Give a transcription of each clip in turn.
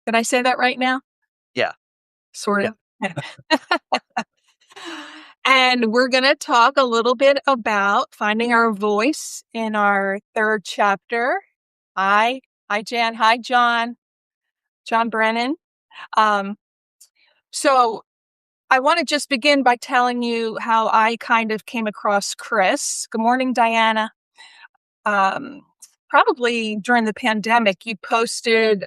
Did I say that right now? Yeah. Sort Yeah. of. And we're going to talk a little bit about finding our voice in our third chapter. Hi. Hi, Jan. Hi, John. John Brennan. Um, so I want to just begin by telling you how I kind of came across Chris. Good morning, Diana. Um, Probably during the pandemic, you posted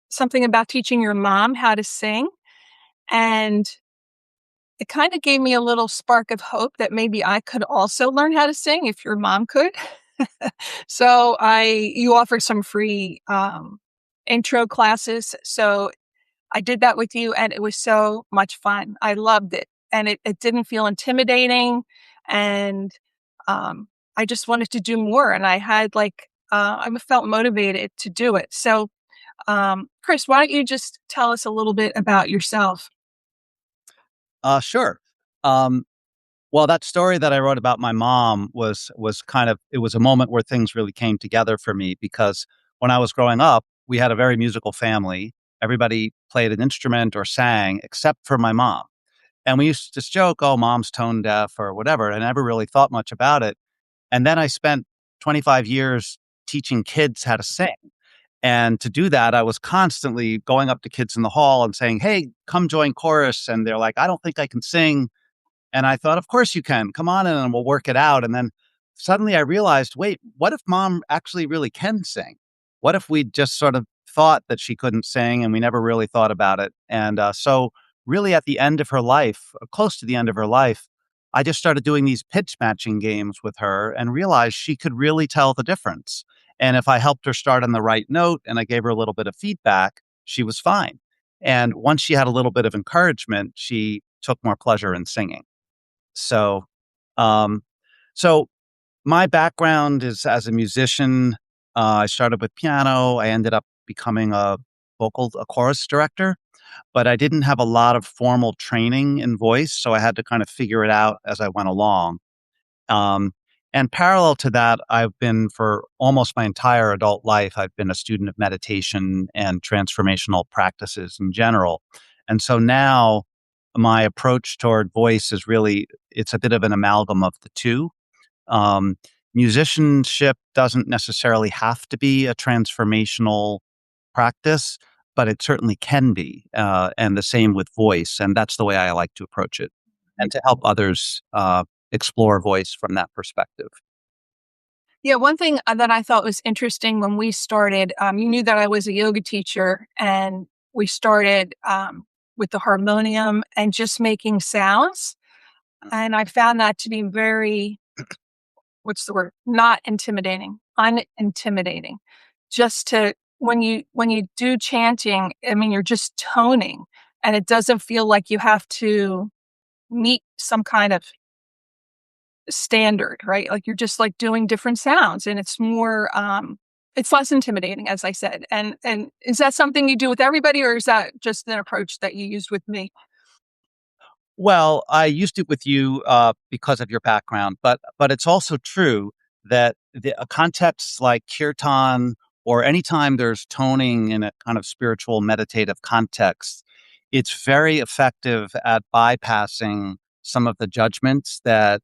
something about teaching your mom how to sing. And it kind of gave me a little spark of hope that maybe I could also learn how to sing if your mom could. So you offered some free intro classes. So I did that with you and it was so much fun. I loved it. And it didn't feel intimidating. And I just wanted to do more. And I had I felt motivated to do it. So, Chris, why don't you just tell us a little bit about yourself? Sure. Um, well, that story that I wrote about my mom was kind of it was a moment where things really came together for me because when I was growing up, we had a very musical family. Everybody played an instrument or sang except for my mom. And we used to just joke, "Oh, mom's tone deaf," or whatever. And I never really thought much about it. And then I spent 25 years teaching kids how to sing. And to do that, I was constantly going up to kids in the hall and saying, "Hey, come join chorus." And they're like, "I don't think I can sing." And I thought, "Of course you can. Come on in and we'll work it out." And then suddenly I realized, wait, what if mom actually really can sing? What if we just sort of thought that she couldn't sing and we never really thought about it? And so, really, at the end of her life, or close to the end of her life, I just started doing these pitch matching games with her and realized she could really tell the difference. And if I helped her start on the right note and I gave her a little bit of feedback, she was fine. And once she had a little bit of encouragement, she took more pleasure in singing. So, um, so my background is as a musician. I started with piano. I ended up becoming a chorus director, but I didn't have a lot of formal training in voice, so I had to kind of figure it out as I went along. Um, and parallel to that, I've been for almost my entire adult life, I've been a student of meditation and transformational practices in general. And so now my approach toward voice is really, it's a bit of an amalgam of the two. Um, Musicianship doesn't necessarily have to be a transformational practice, but it certainly can be. And the same with voice. And that's the way I like to approach it and to help others explore voice from that perspective. Yeah, one thing that I thought was interesting when we started, you knew that I was a yoga teacher, and we started with the harmonium and just making sounds. And I found that to be very, what's the word? Not intimidating, unintimidating. Just to when you do chanting, I mean, you're just toning, and it doesn't feel like you have to meet some kind of standard, right? Like you're just like doing different sounds and it's less intimidating, as I said. And is that something you do with everybody, or is that just an approach that you used with me? Well, I used it with you because of your background, but it's also true that a context like kirtan or anytime there's toning in a kind of spiritual meditative context, it's very effective at bypassing some of the judgments that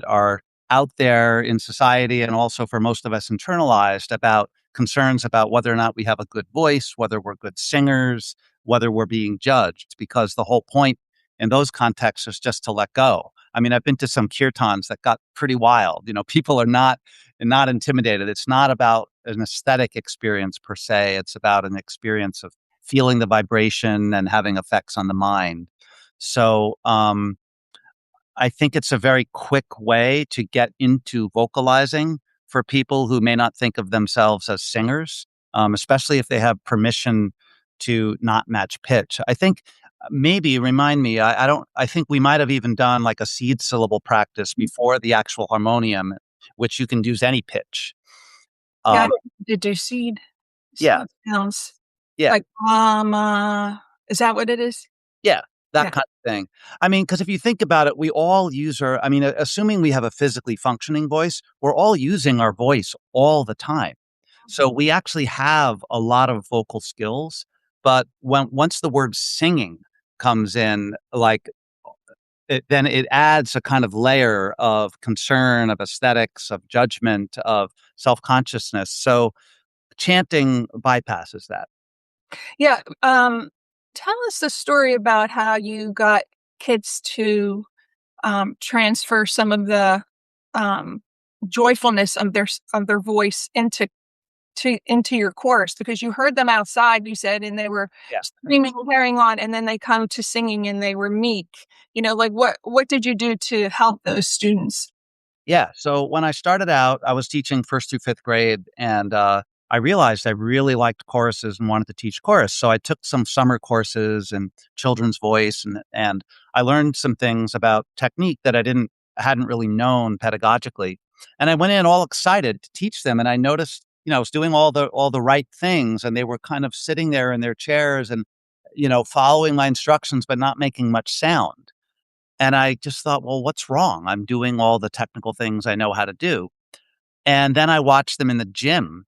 are out there in society and also for most of us internalized about concerns about whether or not we have a good voice, whether we're good singers, whether we're being judged, because the whole point in those contexts is just to let go. I mean, I've been to some kirtans that got pretty wild. People are not intimidated. It's not about an aesthetic experience per se. It's about an experience of feeling the vibration and having effects on the mind. So, I think it's a very quick way to get into vocalizing for people who may not think of themselves as singers, especially if they have permission to not match pitch. I think maybe remind me. I don't. I think we might have even done like a seed syllable practice before the actual harmonium, which you can use any pitch. Yeah, Um, did you seed yeah, sounds yeah. like is that what it is? Yeah, that Yeah. kind of thing. I mean, because if you think about it, we all use our I mean, assuming we have a physically functioning voice, we're all using our voice all the time. So we actually have a lot of vocal skills, but once the word singing comes in, like then it adds a kind of layer of concern, of aesthetics, of judgment, of self-consciousness. So chanting bypasses that. Yeah. Tell us the story about how you got kids to transfer some of the um, joyfulness of their voice into your chorus, because you heard them outside, you said, and they were Yeah. screaming and carrying on, and then they come to singing and they were meek. Like what did you do to help those students? Yeah. So when I started out, I was teaching first through fifth grade, and I realized I really liked choruses and wanted to teach chorus. So I took some summer courses in children's voice, and I learned some things about technique that hadn't really known pedagogically. And I went in all excited to teach them, and I noticed, I was doing all the right things, and they were kind of sitting there in their chairs and following my instructions, but not making much sound. And I just thought, well, what's wrong? I'm doing all the technical things I know how to do. And then I watched them in the gym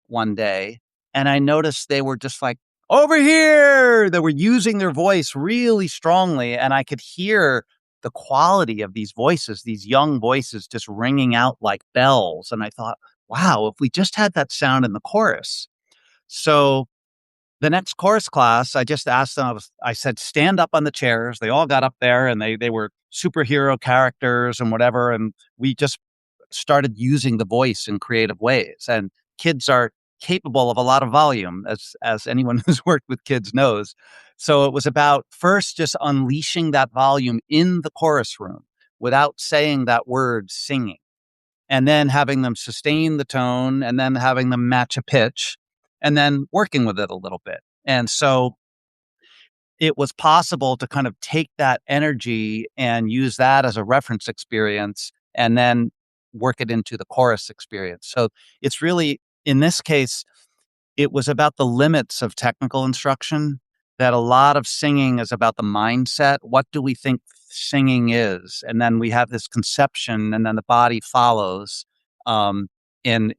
one day and I noticed they were just like, over here. They were using their voice really strongly. And I could hear the quality of these voices, these young voices just ringing out like bells. And I thought, wow, if we just had that sound in the chorus. So the next chorus class, I just asked them, I said, stand up on the chairs. They all got up there and they were superhero characters and whatever. And we just started using the voice in creative ways. And kids are capable of a lot of volume, as anyone who's worked with kids knows. So it was about first just unleashing that volume in the chorus room without saying that word singing, and then having them sustain the tone and then having them match a pitch and then working with it a little bit. And so it was possible to kind of take that energy and use that as a reference experience and then work it into the chorus experience. So it's really, in this case, it was about the limits of technical instruction, that a lot of singing is about the mindset. What do we think singing is? And then we have this conception and then the body follows. Um, and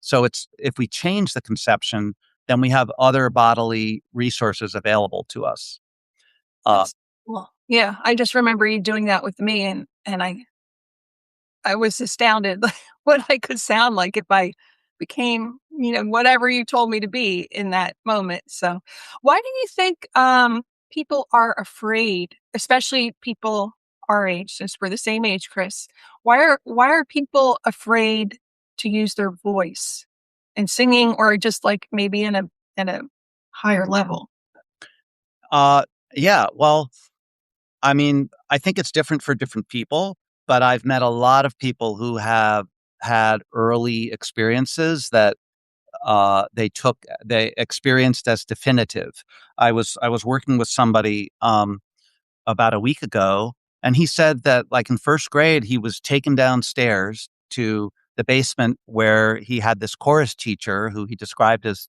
so it's, if we change the conception, then we have other bodily resources available to us. Uh, That's well, yeah. I just remember you doing that with me, and I was astounded what I could sound like if I became, whatever you told me to be in that moment. So, why do you think people are afraid, especially people our age, since we're the same age, Chris? Why are people afraid to use their voice in singing, or just like maybe in a higher level? uh, yeah, well, I mean, I think it's different for different people, but I've met a lot of people who have had early experiences that they experienced as definitive. I was working with somebody about a week ago, and he said that, like, in first grade, he was taken downstairs to the basement where he had this chorus teacher who he described as,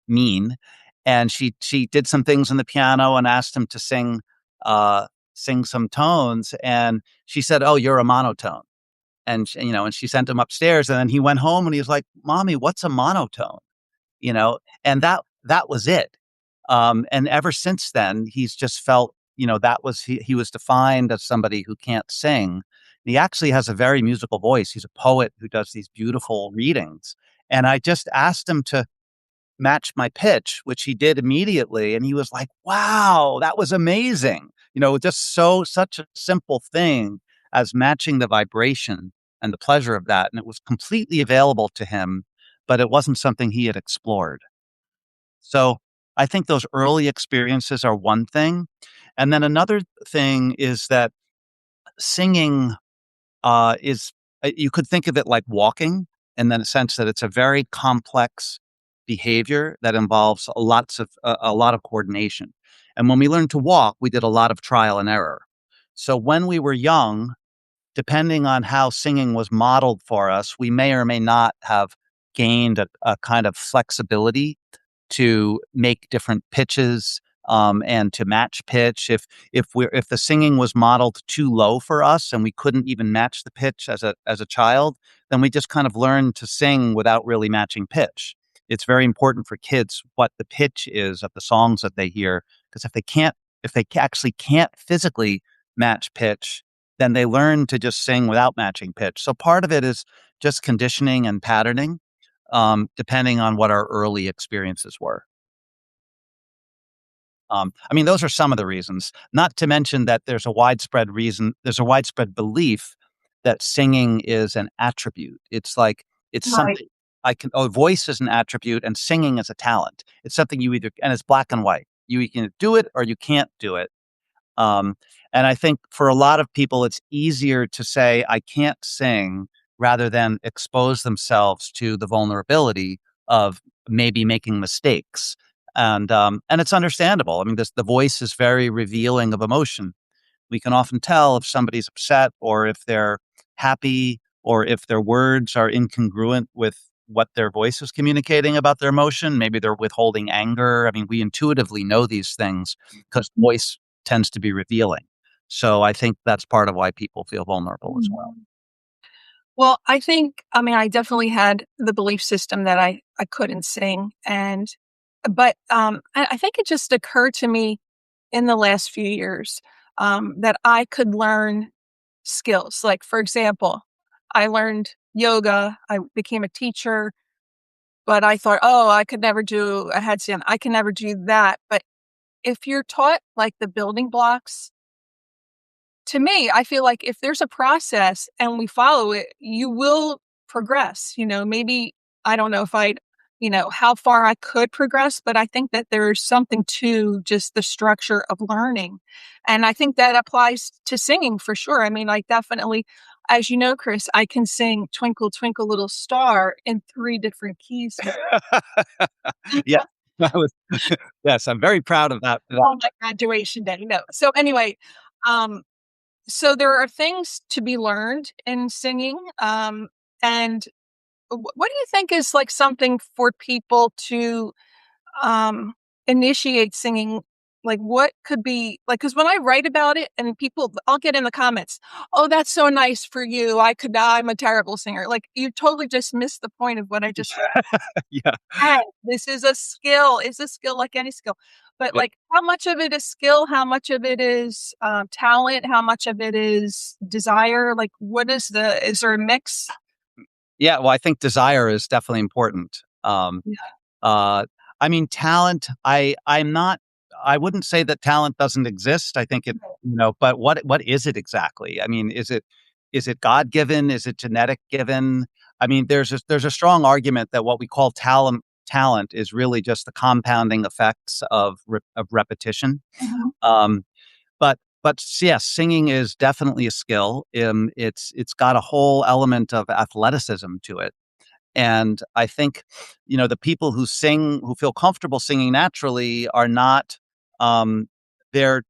mean. And she did some things on the piano and asked him to uh, sing some tones. And she said, "Oh, you're a monotone." And she sent him upstairs. And then he went home and he was like, "Mommy, what's a monotone?" And that was it. And ever since then, he's just felt, that was he was defined as somebody who can't sing. He actually has a very musical voice. He's a poet who does these beautiful readings. And I just asked him to match my pitch, which he did immediately. And he was like, wow, that was amazing. Just such a simple thing as matching the vibration and the pleasure of that. And it was completely available to him, but it wasn't something he had explored. So I think those early experiences are one thing. And then another thing is that singing is, you could think of it like walking, in the sense that it's a very complex behavior that involves a lot of coordination. And when we learned to walk, we did a lot of trial and error. So when we were young, depending on how singing was modeled for us, we may or may not have gained a kind of flexibility to make different pitches, and to match pitch. If the singing was modeled too low for us and we couldn't even match the pitch as a child, then we just kind of learned to sing without really matching pitch. It's very important for kids what the pitch is of the songs that they hear, because if they actually can't physically match pitch, then they learn to just sing without matching pitch. So part of it is just conditioning and patterning, depending on what our early experiences were. I mean, those are some of the reasons. Not to mention that there's a widespread belief that singing is an attribute. It's like it's Right. something voice is an attribute and singing is a talent. It's something you either and it's black and white. You can do it or you can't do it. Um, and I think for a lot of people, it's easier to say, I can't sing rather than expose themselves to the vulnerability of maybe making mistakes. And it's understandable. I mean, the voice is very revealing of emotion. We can often tell if somebody's upset or if they're happy or if their words are incongruent with what their voice is communicating about their emotion. Maybe they're withholding anger. I mean, we intuitively know these things because voice tends to be revealing. So I think that's part of why people feel vulnerable as well. Mhm. Well, I mean, I definitely had the belief system that I couldn't sing, and but, I think it just occurred to me in the last few years, that I could learn skills. Like, for example, I learned yoga, I became a teacher, but I thought, "Oh, I could never do a headstand, I can never do that." But if you're taught, like, the building blocks, to me, I feel like if there's a process and we follow it, you will progress. Maybe I don't know if how far I could progress, but I think that there's something to just the structure of learning. And I think that applies to singing for sure. I mean, like, definitely, as you know, Chris, I can sing Twinkle, Twinkle, Little Star in three different keys. Yeah. I was yes, I'm very proud of that. On my graduation day. No. So anyway, um, so there are things to be learned in singing, and what do you think is, like, something for people to, um, initiate singing? Like, what could be like? Because when I write about it and I'll get in the comments, "Oh, that's so nice for you. I'm a terrible singer." Like, you totally just missed the point of what I just Yeah. Hey, this is a skill. It's a skill like any skill. But, Yeah. like, how much of it is skill? How much of it is, talent? How much of it is desire? Like, is there a mix? Yeah, well, I think desire is definitely important. Yeah. Uh, I mean, talent, I wouldn't say that talent doesn't exist. I think but what is it exactly? I mean, is it God-given? Is it genetic given? I mean, there's a strong argument that what we call talent is really just the compounding effects of repetition. Mhm. Um, but yes, singing is definitely a skill. It's got a whole element of athleticism to it. And I think, the people who feel comfortable singing naturally are not, um, they're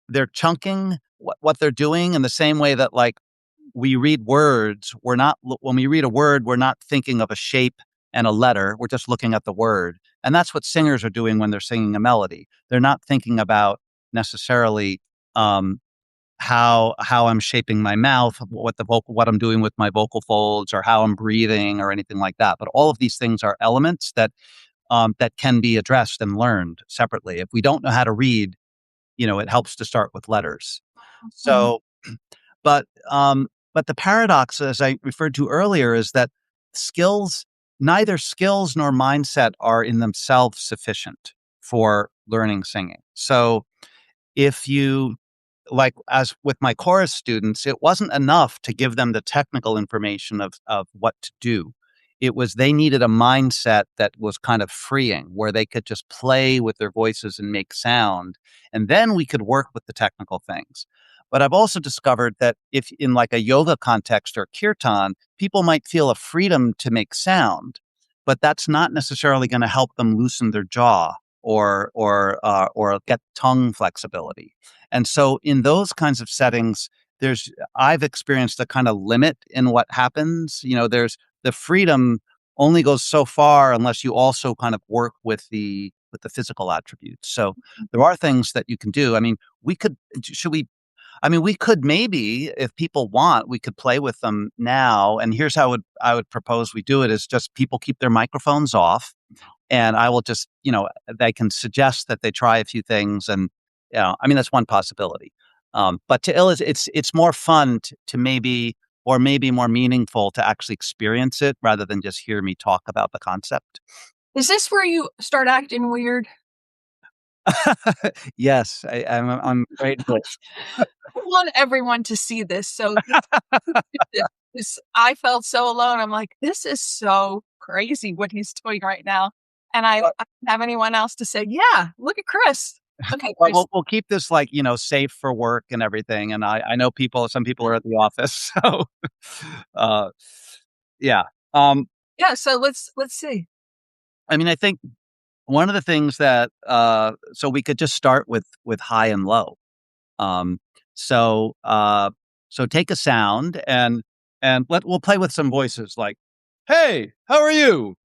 they're chunking what they're doing in the same way that, like, we read words, when we read a word, we're not thinking of a shape and a letter, we're just looking at the word. And that's what singers are doing when they're singing a melody. They're not thinking about necessarily, um, how I'm shaping my mouth, what I'm doing with my vocal folds, or how I'm breathing, or anything like that. But all of these things are elements that can be addressed and learned separately. If we don't know how to read, it helps to start with letters. Mhm. So, but but the paradox, as I referred to earlier, is that skills, neither skills nor mindset are in themselves sufficient for learning singing. So if you like, as with my chorus students, it wasn't enough to give them the technical information of what to do. It was they needed a mindset that was kind of freeing, where they could just play with their voices and make sound, and then we could work with the technical things. But I've also discovered that if in like a yoga context or kirtan, people might feel a freedom to make sound, but that's not necessarily going to help them loosen their jaw or get tongue flexibility. And so in those kinds of settings, I've experienced a kind of limit in what happens. There's the freedom only goes so far unless you also kind of work with with the physical attributes. So there are things that you can do. I mean, we could, should we, I mean, we could maybe, if people want, we could play with them now. And here's how I would propose we do it is just people keep their microphones off and I will just, they can suggest that they try a few things. And, I mean, that's one possibility. But to illustrate, it's more fun to maybe, or maybe more meaningful to actually experience it rather than just hear me talk about the concept. Is this where you start acting weird? Yes, I'm grateful. I want everyone to see this. So I felt so alone. I'm like, this is so crazy what he's doing right now. And I don't have anyone else to say, yeah, look at Chris. Okay, Well, Chris. we'll keep this like, safe for work and everything. And I know some people are at the office. So, uh, yeah. Um, Yeah, so let's see. I mean, I think one of the things that, so we could just start with high and low. Um, so, so take a sound and we'll play with some voices like, "Hey, how are you?"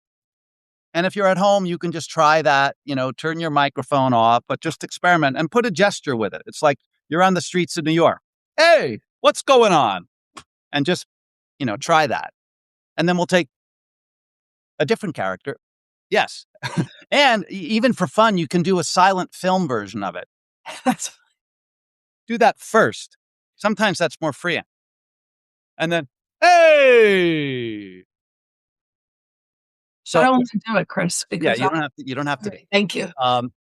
And if you're at home, you can just try that, turn your microphone off, but just experiment and put a gesture with it. It's like you're on the streets of New York. "Hey, what's going on?" And just, try that. And then we'll take a different character. Yes. And even for fun, you can do a silent film version of it. That's Do that first. Sometimes that's more freeing. And then, "Hey." I So don't want to do it, Chris, yeah, because you don't have to be. thank you.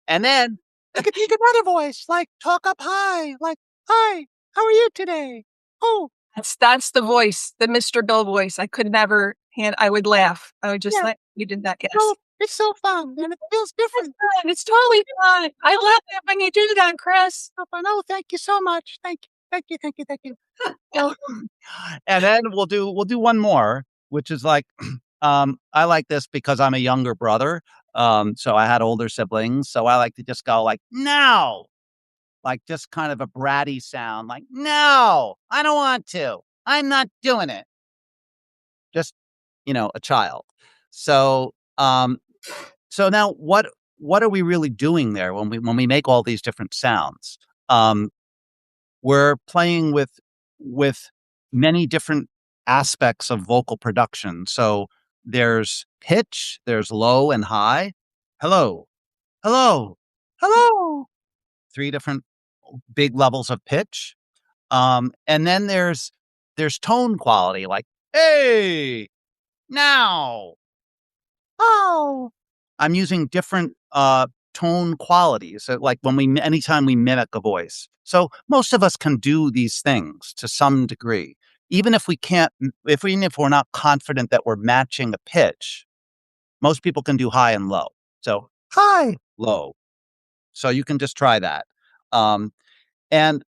And then you could take another voice, like talk up high, like, "Hi, how are you today? Oh, That's the voice, the Mr. Bill voice. I could never I would laugh. I would just yeah, let you did that. Yes. it's so fun and it feels different." Fun. It's totally fun. I love it when you do that, Chris. Oh, no, thank you so much. Thank you. Yeah. And then we'll do one more, which is like, I like this because I'm a younger brother. So I had older siblings. So I like to just go like, "No," like just kind of a bratty sound, like, "No, I don't want to. I'm not doing it." Just, a child. So, so now what are we really doing there when we make all these different sounds? Um, we're playing with many different aspects of vocal production. So there's pitch, there's low and high. Hello, hello, hello. Three different big levels of pitch. And then there's tone quality, like, "Hey, now." Oh. I'm using different, tone qualities, so, like, anytime we mimic a voice. So, most of us can do these things to some degree. Even if we can't even if we're not confident that we're matching a pitch, most people can do high and low. So, high, low. So, you can just try that. Um, and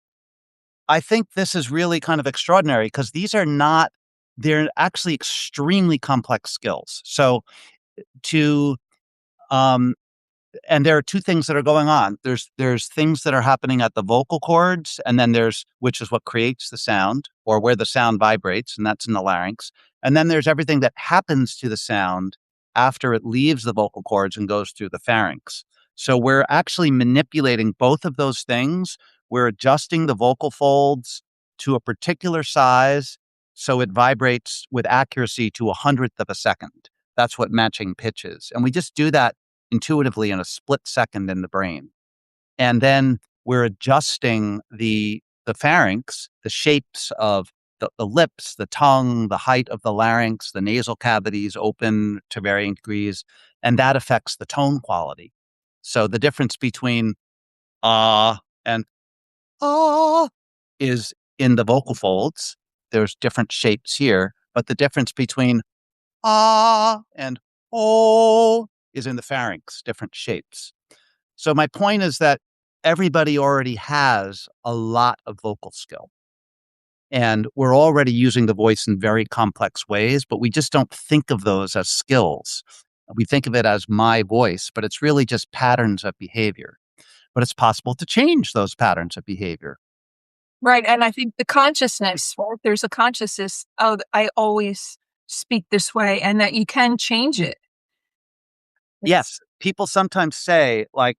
I think this is really kind of extraordinary because they're actually extremely complex skills. So, to, um and there are two things that are going on. There's things that are happening at the vocal cords, and then there's which is what creates the sound or where the sound vibrates, and that's in the larynx. And then there's everything that happens to the sound after it leaves the vocal cords and goes through the pharynx. So we're actually manipulating both of those things. We're adjusting the vocal folds to a particular size so it vibrates with accuracy to 100th of a second. That's what matching pitch is. And we just do that intuitively in a split second in the brain. And then we're adjusting the pharynx, the shapes of the lips, the tongue, the height of the larynx, the nasal cavities open to varying degrees, and that affects the tone quality. So the difference between and ah is in the vocal folds. There's different shapes here, but the difference between and oh is in the pharynx, different shapes. So my point is that everybody already has a lot of vocal skill. And we're already using the voice in very complex ways, but we just don't think of those as skills. We think of it as my voice, but it's really just patterns of behavior. But it's possible to change those patterns of behavior. Right. And I think the consciousness, right? There's a consciousness, oh, I always speak this way, and that you can change it. It's Yes. people sometimes say, like,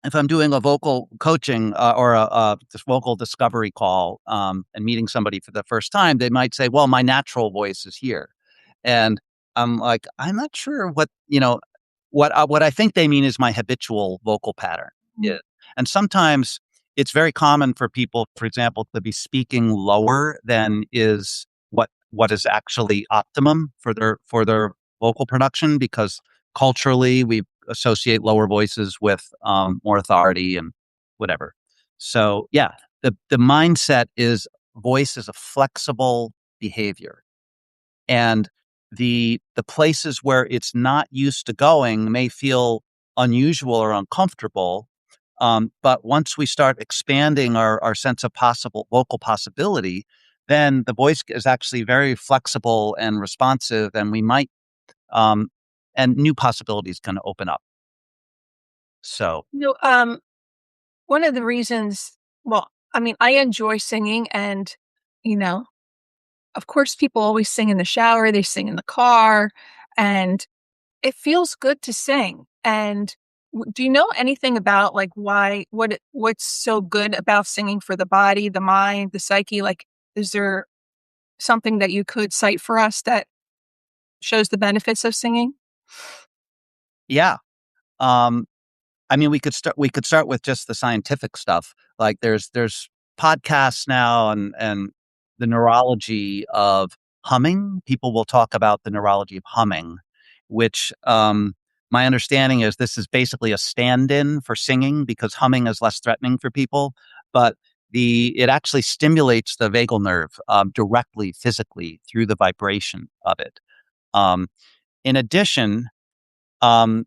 if I'm doing a vocal coaching or a this vocal discovery call and meeting somebody for the first time, they might say, "Well, my natural voice is here," and I'm like, I'm not sure what I think they mean is my habitual vocal pattern. Mm. Yeah, and sometimes it's very common for people, for example, to be speaking lower than is what is actually optimum for their vocal production because culturally we associate lower voices with more authority and whatever. So yeah, the mindset is voice is a flexible behavior, and the places where it's not used to going may feel unusual or uncomfortable. But once we start expanding our sense of possible vocal possibility, then the voice is actually very flexible and responsive, and we might um, and new possibilities can open up. So You know, one of the reasons, well, I mean, I enjoy singing and, you know, of course, people always sing in the shower, they sing in the car, and it feels good to sing. And do you know anything about like what's so good about singing for the body, the mind, the psyche? Like, is there something that you could cite for us that shows the benefits of singing? yeah, um, I mean, we could start with just the scientific stuff. Like there's podcasts now and the neurology of humming. People will talk about the neurology of humming, which my understanding is this is basically a stand-in for singing because humming is less threatening for people, but the it actually stimulates the vagal nerve directly physically through the vibration of it. Um, in addition, um,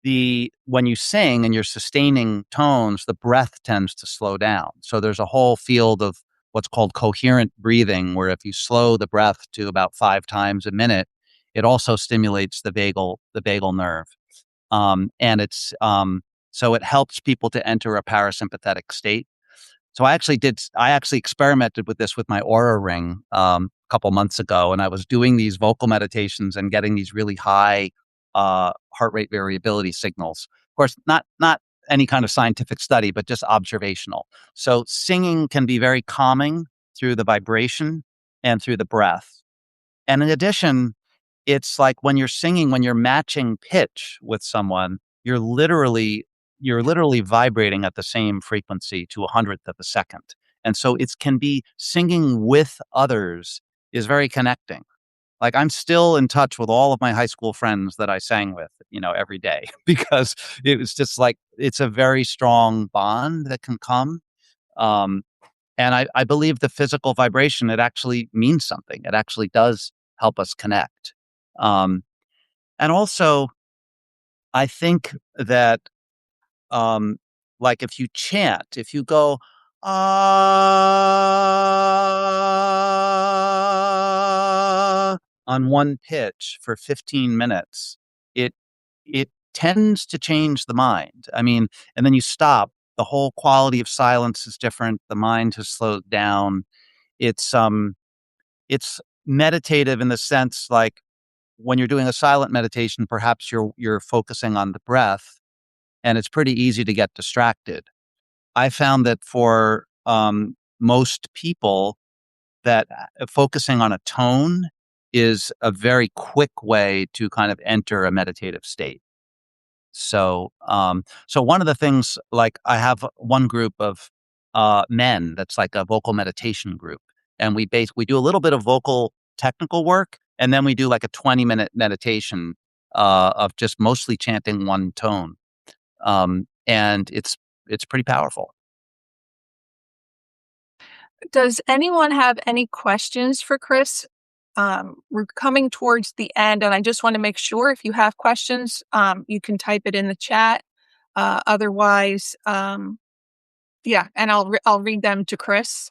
the when you sing and you're sustaining tones, the breath tends to slow down. So there's a whole field of what's called coherent breathing, where if you slow the breath to about 5 times a minute, it also stimulates the vagal nerve, and so it helps people to enter a parasympathetic state. So I actually experimented with this with my Aura Ring, a couple months ago, and I was doing these vocal meditations and getting these really high, heart rate variability signals. Of course, not any kind of scientific study, but just observational. So singing can be very calming through the vibration and through the breath. And in addition, it's like when you're singing, when you're matching pitch with someone, you're literally vibrating at the same frequency to a hundredth of a second. And so it can be singing with others is very connecting. Like I'm still in touch with all of my high school friends that I sang with, every day because it was just like it's a very strong bond that can come. Um, and I believe the physical vibration, it actually means something. It actually does help us connect. Um, and also, I think that, um, like if you chant, if you go, ah, on one pitch for 15 minutes, it, it tends to change the mind. I mean, and then you stop, the whole quality of silence is different. The mind has slowed down. It's, um, it's meditative in the sense like when you're doing a silent meditation, perhaps you're focusing on the breath, and it's pretty easy to get distracted. I found that for most people, that focusing on a tone is a very quick way to kind of enter a meditative state. So one of the things, like I have one group of men that's like a vocal meditation group, and we do a little bit of vocal technical work, and then we do like a 20-minute meditation of just mostly chanting one tone, and it's pretty powerful. Does anyone have any questions for Chris? We're coming towards the end, and I just want to make sure if you have questions, you can type it in the chat. Otherwise, yeah, and I'll read them to Chris.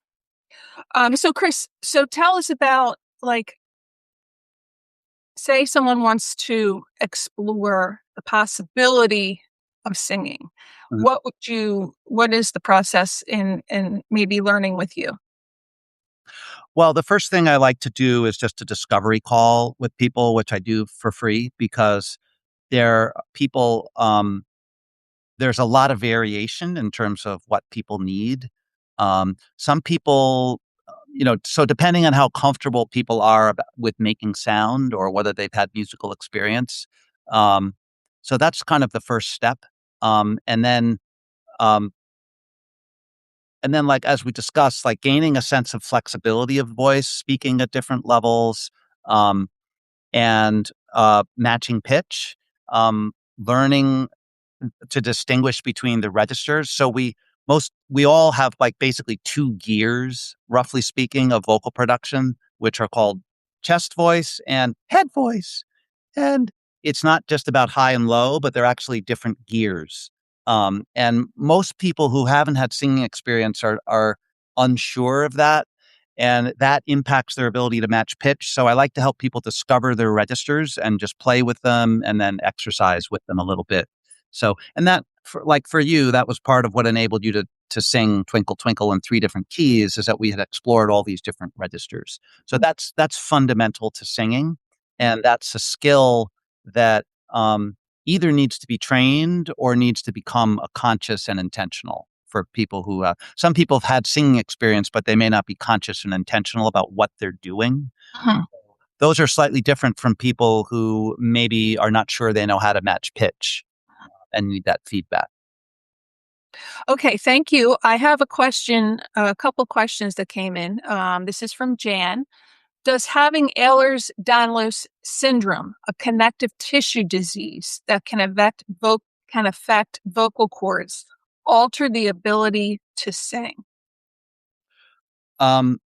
So Chris, so tell us about like, say someone wants to explore the possibility of singing. What is the process in maybe learning with you? Well, the first thing I like to do is just a discovery call with people, which I do for free because there people there's a lot of variation in terms of what people need. Some people, so depending on how comfortable people are with making sound or whether they've had musical experience. Um, so that's kind of the first step. Um, and then, um, and then, like as we discussed, like gaining a sense of flexibility of voice, speaking at different levels, um, and matching pitch, learning to distinguish between the registers. So we all have like basically two gears, roughly speaking, of vocal production, which are called chest voice and head voice. And it's not just about high and low, but they're actually different gears. And most people who haven't had singing experience are unsure of that. And that impacts their ability to match pitch. So I like to help people discover their registers and just play with them and then exercise with them a little bit. So, and that, for you, that was part of what enabled you to sing "Twinkle Twinkle" in three different keys, is that we had explored all these different registers. So that's fundamental to singing, and that's a skill that either needs to be trained or needs to become a conscious and intentional for people who some people have had singing experience, but they may not be conscious and intentional about what they're doing. Mhm. Those are slightly different from people who maybe are not sure they know how to match pitch and need that feedback. Okay, thank you. I have a question, a couple questions that came in. This is from Jan. Does having Ehlers-Danlos syndrome, a connective tissue disease that can affect vocal cords, alter the ability to sing? Um,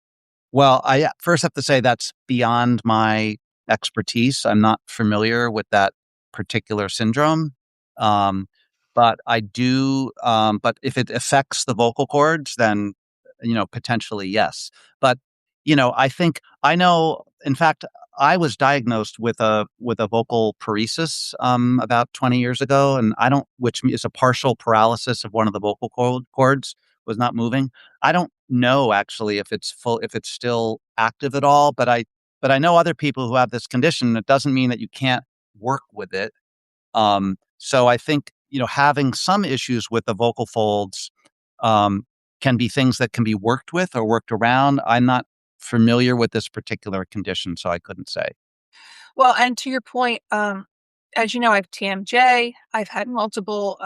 well, I first have to say that's beyond my expertise. I'm not familiar with that particular syndrome. Um, but I do, but if it affects the vocal cords, then, potentially yes. But, I think I know, in fact, I was diagnosed with a vocal paresis about 20 years ago, and which is a partial paralysis of one of the vocal cords was not moving. I don't know actually if it's still active at all, but I know other people who have this condition. It doesn't mean that you can't work with it. So I think, having some issues with the vocal folds um, can be things that can be worked with or worked around. I'm not familiar with this particular condition, so I couldn't say. Well, and to your point, as you know, I have TMJ. I've had multiple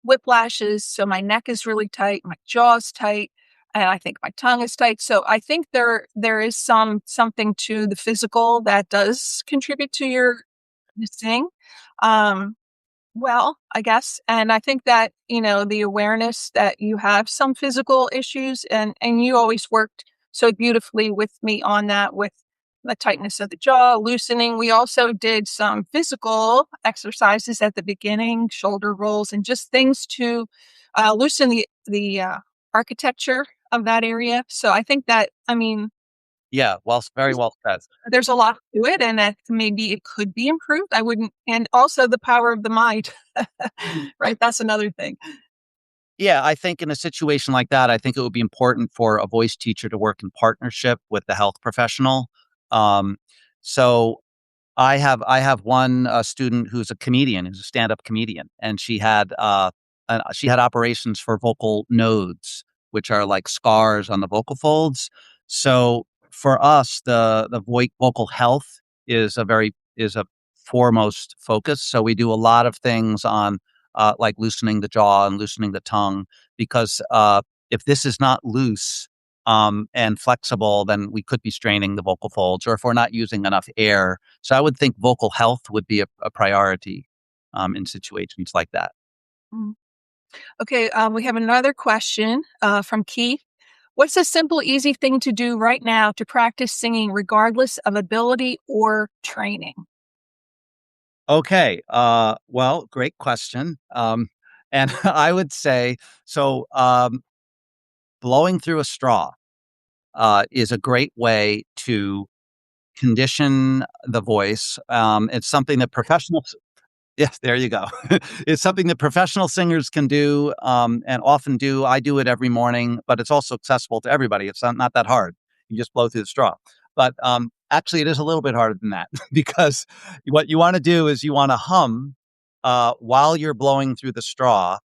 whiplashes, so my neck is really tight, my jaw's tight, and I think my tongue is tight. So I think there is something to the physical that does contribute to your sing. Um, well, I guess, and I think that, the awareness that you have some physical issues, and you always worked so beautifully with me on that, with the tightness of the jaw, loosening. We also did some physical exercises at the beginning, shoulder rolls, and just things to loosen the architecture of that area. So I think that, I mean, Yeah, well, very well said. there's a lot to it, and that maybe it could be improved. I wouldn't, and also the power of the mind, right? That's another thing. Yeah, I think in a situation like that, I think it would be important for a voice teacher to work in partnership with the health professional. Um, so I have one student who's a comedian, who's a stand-up comedian, and she had operations for vocal nodes, which are like scars on the vocal folds. So for us, the vocal health is a foremost focus. So we do a lot of things on like loosening the jaw and loosening the tongue, because if this is not loose and flexible, then we could be straining the vocal folds, or if we're not using enough air. So I would think vocal health would be a priority in situations like that. Mm. Okay, we have another question from Keith. What's a simple, easy thing to do right now to practice singing regardless of ability or training? Okay. Well, great question. And I would say so. Blowing through a straw is a great way to condition the voice. It's something that professionals. Yes, there you go. It's something that professional singers can do, and often do. I do it every morning, but it's also accessible to everybody. It's not that hard. You just blow through the straw. But Actually, it is a little bit harder than that because what you want to do is you want to hum while you're blowing through the straw,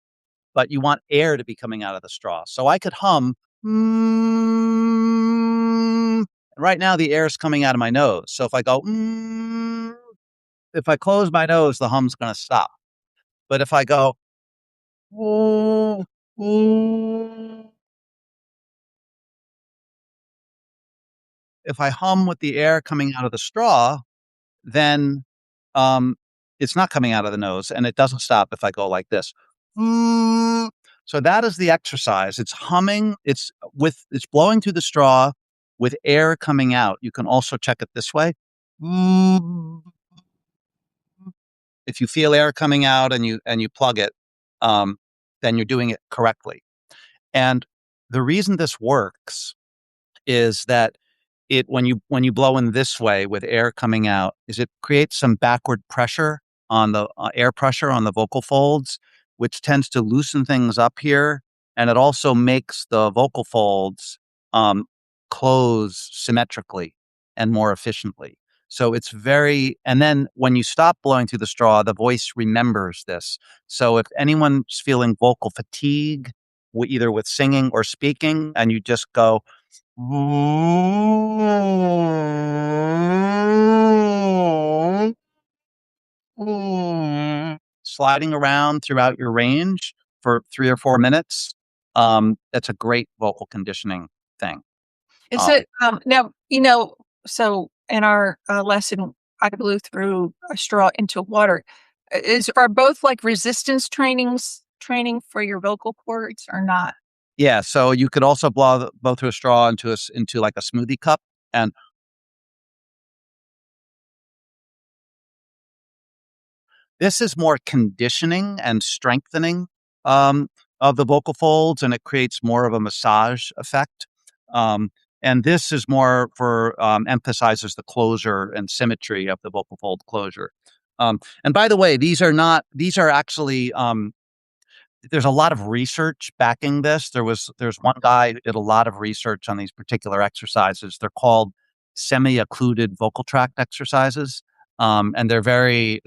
but you want air to be coming out of the straw. So I could hum. Mm, right now, the air is coming out of my nose. So if I go, if I close my nose, the hum's going to stop. But if I go, mm, mm, if I hum with the air coming out of the straw, then um, it's not coming out of the nose and it doesn't stop if I go like this. Mm. So that is the exercise. It's humming, it's blowing through the straw with air coming out. You can also check it this way. Mm. If you feel air coming out and you plug it, um, then you're doing it correctly. And the reason this works is that it when you blow in this way with air coming out is it creates some backward pressure on the air pressure on the vocal folds, which tends to loosen things up here, and it also makes the vocal folds um, close symmetrically and more efficiently. So it's very, and then when you stop blowing through the straw, the voice remembers this. So if anyone's feeling vocal fatigue, either with singing or speaking, and you just go, sliding around throughout your range for 3 or 4 minutes, that's a great vocal conditioning thing. Is Uh, it now, so in our lesson, I blew through a straw into water. Is Are both like resistance training for your vocal cords or not? yeah, so you could also blow through a straw into like a smoothie cup, and this is more conditioning and strengthening um, of the vocal folds, and it creates more of a massage effect. Um, and this is more for emphasizes the closure and symmetry of the vocal fold closure. And by the way, these are actually there's a lot of research backing this. There's one guy who did a lot of research on these particular exercises. They're called semi-occluded vocal tract exercises, and they're very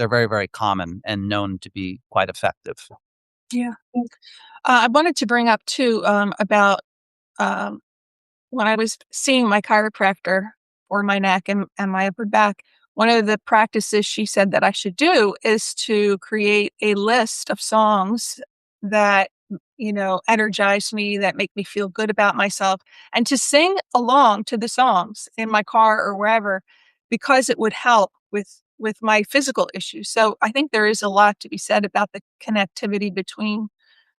common and known to be quite effective. Yeah. I wanted to bring up too about um, when I was seeing my chiropractor for my neck and my upper back. One of the practices she said that I should do is to create a list of songs that, energize me, that make me feel good about myself, and to sing along to the songs in my car or wherever, because it would help with my physical issues. So I think there is a lot to be said about the connectivity between,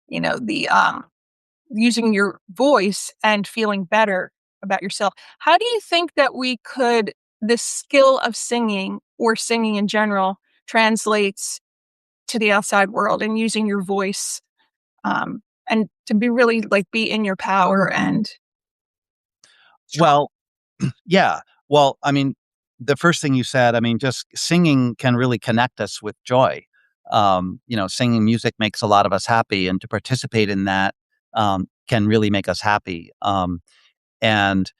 the using your voice and feeling better about yourself. How do you think that the skill of singing or singing in general translates to the outside world and using your voice, and to be really like be in your power and strong? Well, yeah. Well, I mean, the first thing you said, I mean, just singing can really connect us with joy. Singing music makes a lot of us happy, and to participate in that can really make us happy. And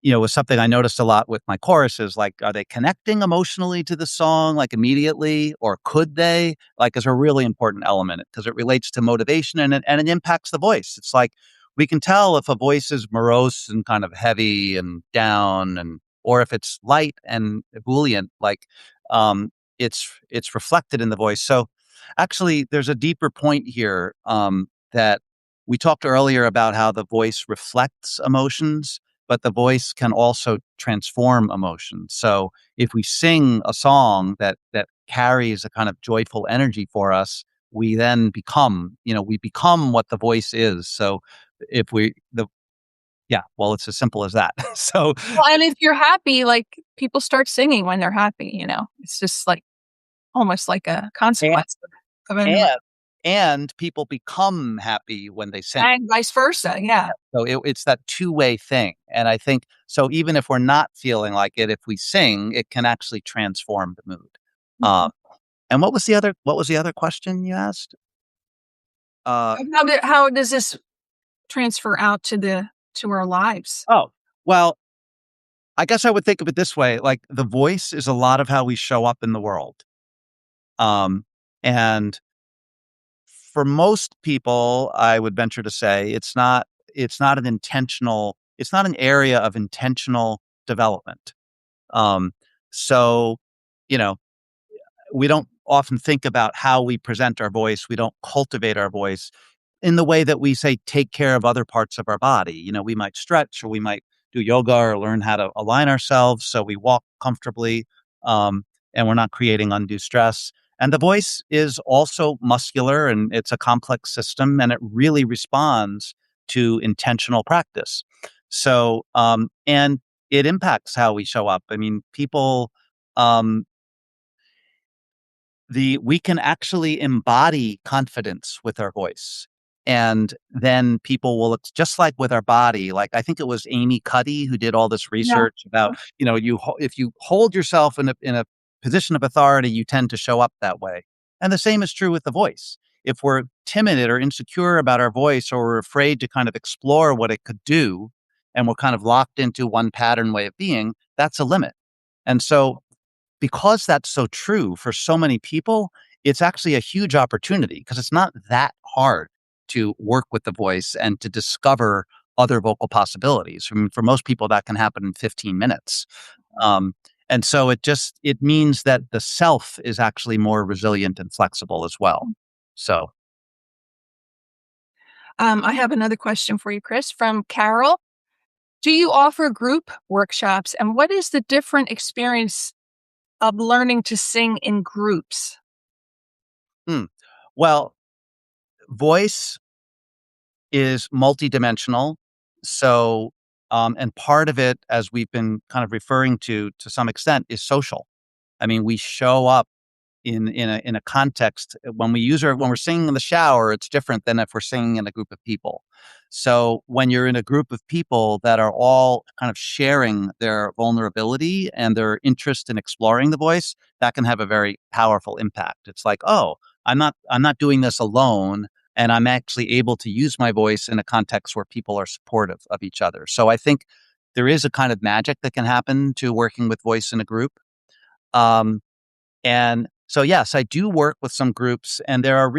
was something I noticed a lot with my choruses, like, are they connecting emotionally to the song, like, immediately, or could they? Like, is a really important element because it relates to motivation and it impacts the voice. It's like, we can tell if a voice is morose and kind of heavy and down or if it's light and ebullient, like, it's reflected in the voice. So, actually, there's a deeper point here, that we talked earlier about how the voice reflects emotions, but the voice can also transform emotions. So if we sing a song that carries a kind of joyful energy for us, we then we become what the voice is. So if we the yeah, well, it's as simple as that. So Well, and if you're happy, like people start singing when they're happy, it's just like almost like a and consequence of an and and people become happy when they sing. and vice versa. Yeah. So it's that two-way thing, and I think so even if we're not feeling like it, if we sing, it can actually transform the mood. Mhm. And what was the other question you asked? Uh, How does this transfer out to our lives? oh, well, I guess I would think of it this way, like the voice is a lot of how we show up in the world. Um, and for most people, I would venture to say it's not an area of intentional development. Um, so, you know, we don't often think about how we present our voice. We don't cultivate our voice in the way that we say take care of other parts of our body. We might stretch or we might do yoga or learn how to align ourselves so we walk comfortably, um, and we're not creating undue stress. And the voice is also muscular and it's a complex system and it really responds to intentional practice. And it impacts how we show up. I mean, um, we can actually embody confidence with our voice. And then people will, just like with our body, like I think it was Amy Cuddy who did all this Yeah. research about, if you hold yourself in a position of authority, you tend to show up that way. And the same is true with the voice. If we're timid or insecure about our voice, or we're afraid to kind of explore what it could do, and we're kind of locked into one pattern way of being, that's a limit. And so because that's so true for so many people, it's actually a huge opportunity because it's not that hard to work with the voice and to discover other vocal possibilities. I mean, for most people, that can happen in 15 minutes. Um, and so it means that the self is actually more resilient and flexible as well. So, I have another question for you, Chris, from Carol. Do you offer group workshops, and what is the different experience of learning to sing in groups? hmm. Well, voice is multidimensional. So, and part of it, as we've been kind of referring to some extent, is social. I mean, we show up in a context when we're singing in the shower, it's different than if we're singing in a group of people. So when you're in a group of people that are all kind of sharing their vulnerability and their interest in exploring the voice, that can have a very powerful impact. It's like, oh, I'm not doing this alone, and I'm actually able to use my voice in a context where people are supportive of each other. So I think there is a kind of magic that can happen to working with voice in a group. Um, and so, yes, I do work with some groups, and there are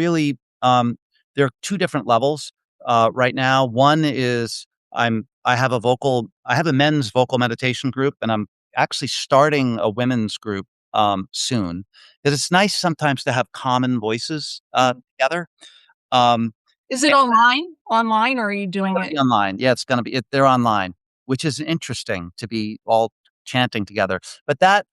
two different levels right now. One is I have a men's vocal meditation group, and I'm actually starting a women's group soon because it's nice sometimes to have common voices together. Um, Is it online, or are you doing Gonna be it? online. Yeah, it's gonna be they're online, which is interesting to be all chanting together. But that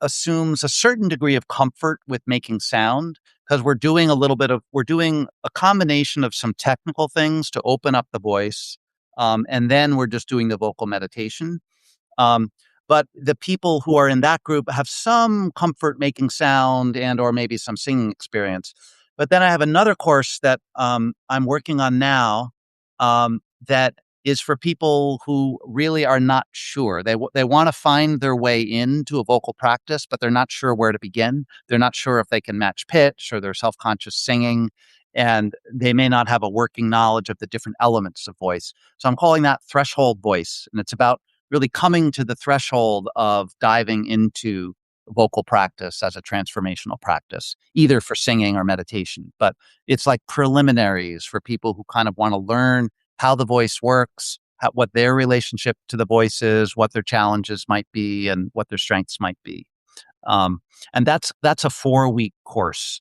assumes a certain degree of comfort with making sound because we're doing a combination of some technical things to open up the voice, and then we're just doing the vocal meditation. Um, but the people who are in that group have some comfort making sound and or maybe some singing experience. But then I have another course that I'm working on now, that is for people who really are not sure. They want to find their way into a vocal practice, but they're not sure where to begin. They're not sure if they can match pitch or they're self-conscious singing, and they may not have a working knowledge of the different elements of voice. So I'm calling that threshold voice, and it's about really coming to the threshold of diving into vocal practice as a transformational practice, either for singing or meditation. But it's like preliminaries for people who kind of want to learn how the voice works, what their relationship to the voice is, what their challenges might be, and what their strengths might be. Um, and that's a 4-week course.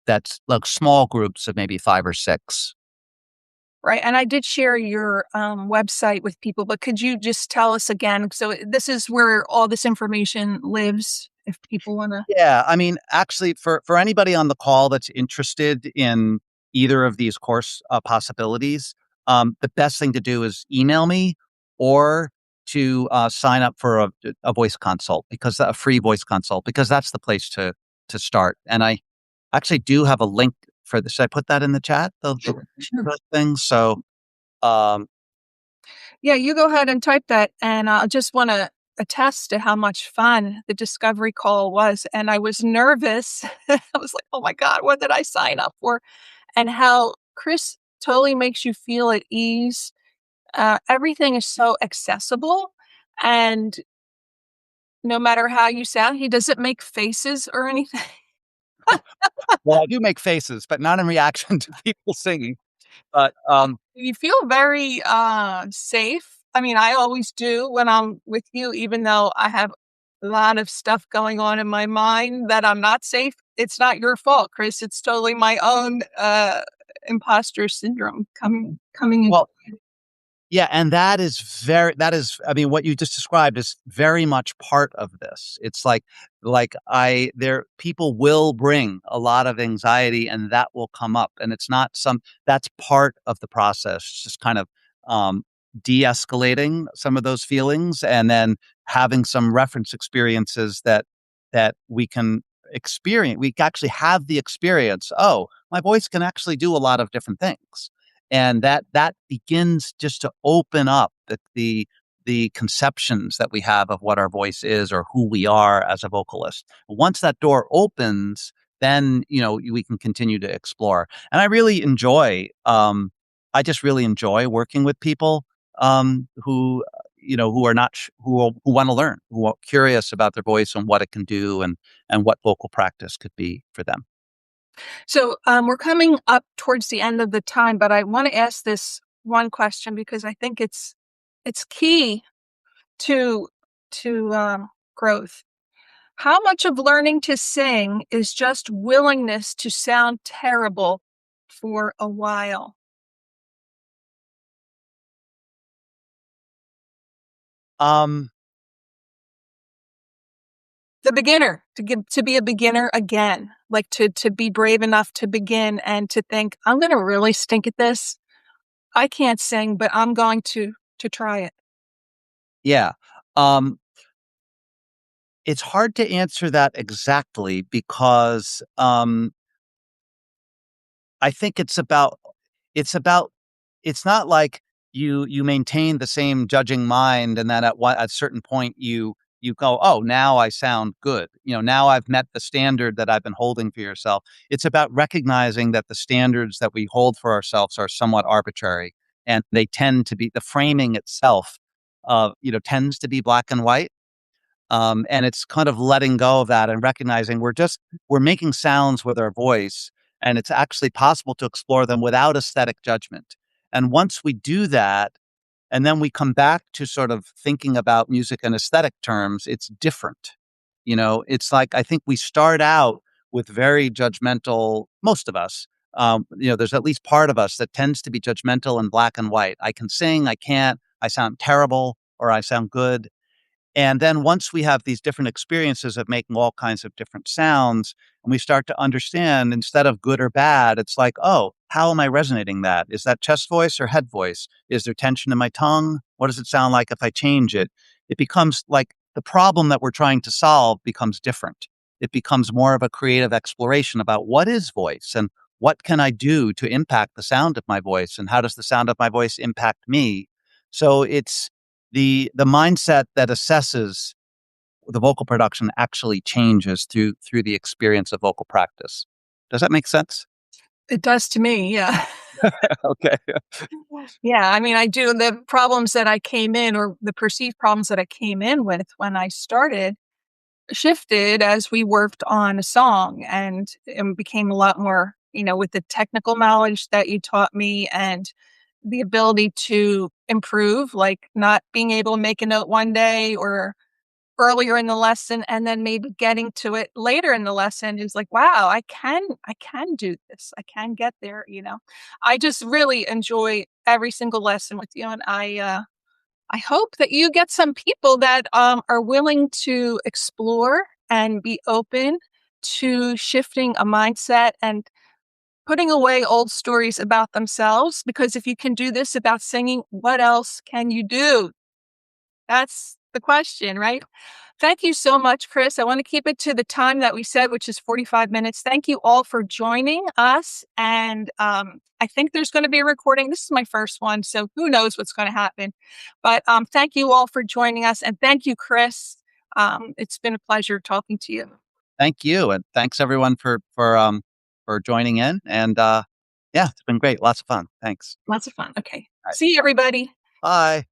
That's like small groups of maybe 5 or 6. Right, and I did share your, website with people, but could you just tell us again? So this is where all this information lives if people wanna. Yeah, I mean, actually, for anybody on the call that's interested in either of these course possibilities, the best thing to do is email me or to sign up for a voice consult, because a free voice consult, because that's the place to start. And I actually do have a link for this. Should I put that in the chat? Sure. The thing. So, um, Yeah, you go ahead and type that, and I just wanna attest to how much fun the discovery call was, and I was nervous. I was like, "Oh my god, what did I sign up for?" And how Chris totally makes you feel at ease. Everything is so accessible, And no matter how you sound, he doesn't make faces or anything. Well, I do make faces, but not in reaction to people singing. But, You feel very safe. I mean, I always do when I'm with you, even though I have a lot of stuff going on in my mind that I'm not safe. It's not your fault, Chris. It's totally my own imposter syndrome coming in. well, yeah, and that is, I mean, what you just described is very much part of this. It's like I there people will bring a lot of anxiety and that will come up, and it's not some that's part of the process, just kind of, um, de-escalating some of those feelings and then having some reference experiences that we can experience. We actually have the experience, "Oh, my voice can actually do a lot of different things." And that begins just to open up the conceptions that we have of what our voice is or who we are as a vocalist. Once that door opens, then we can continue to explore. And I just really enjoy working with people who are not who want to learn, who are curious about their voice and what it can do and what vocal practice could be for them. So we're coming up towards the end of the time, but I want to ask this one question because I think it's key to to growth. How much of learning to sing is just willingness to sound terrible for a while? Um, The beginner to be a beginner again, like to be brave enough to begin and to think, I'm going to really stink at this. I can't sing, but I'm going to try it. yeah. Um, It's hard to answer that exactly because, I think it's about it's not like you maintain the same judging mind and then at a certain point you go, "Oh, now I sound good." Now I've met the standard that I've been holding for yourself. It's about recognizing that the standards that we hold for ourselves are somewhat arbitrary, and they tend to be the framing itself, tends to be black and white. And it's kind of letting go of that and recognizing we're making sounds with our voice, and it's actually possible to explore them without aesthetic judgment. And once we do that, and then we come back to sort of thinking about music in aesthetic terms, it's different. It's like I think we start out with very judgmental, most of us. There's at least part of us that tends to be judgmental and black and white. I can sing, I can't, I sound terrible, or I sound good. And then once we have these different experiences of making all kinds of different sounds, and we start to understand instead of good or bad, it's like, oh, how am I resonating that? Is that chest voice or head voice? Is there tension in my tongue? What does it sound like if I change it? It becomes like the problem that we're trying to solve becomes different. It becomes more of a creative exploration about what is voice and what can I do to impact the sound of my voice and how does the sound of my voice impact me? So it's the mindset that assesses the vocal production actually changes through the experience of vocal practice. Does that make sense? It does to me, yeah. Okay. Yeah, I mean, I do the problems that I came in or the perceived problems that I came in with when I started shifted as we worked on a song and it became a lot more, with the technical knowledge that you taught me and the ability to improve, like not being able to make a note one day or earlier in the lesson and then maybe getting to it later in the lesson is like, wow, I can do this. I can get there. I just really enjoy every single lesson with you and I hope that you get some people that are willing to explore and be open to shifting a mindset and putting away old stories about themselves because if you can do this about singing, what else can you do? That's the question, right? Thank you so much, Chris. I want to keep it to the time that we said, which is 45 minutes. Thank you all for joining us. And I think there's going to be a recording. This is my first one, so who knows what's going to happen. But thank you all for joining us. And thank you, Chris. It's been a pleasure talking to you. Thank you, and thanks everyone for joining in. And yeah, it's been great. Lots of fun. Thanks. Lots of fun. Okay. All right. See you, everybody. Bye.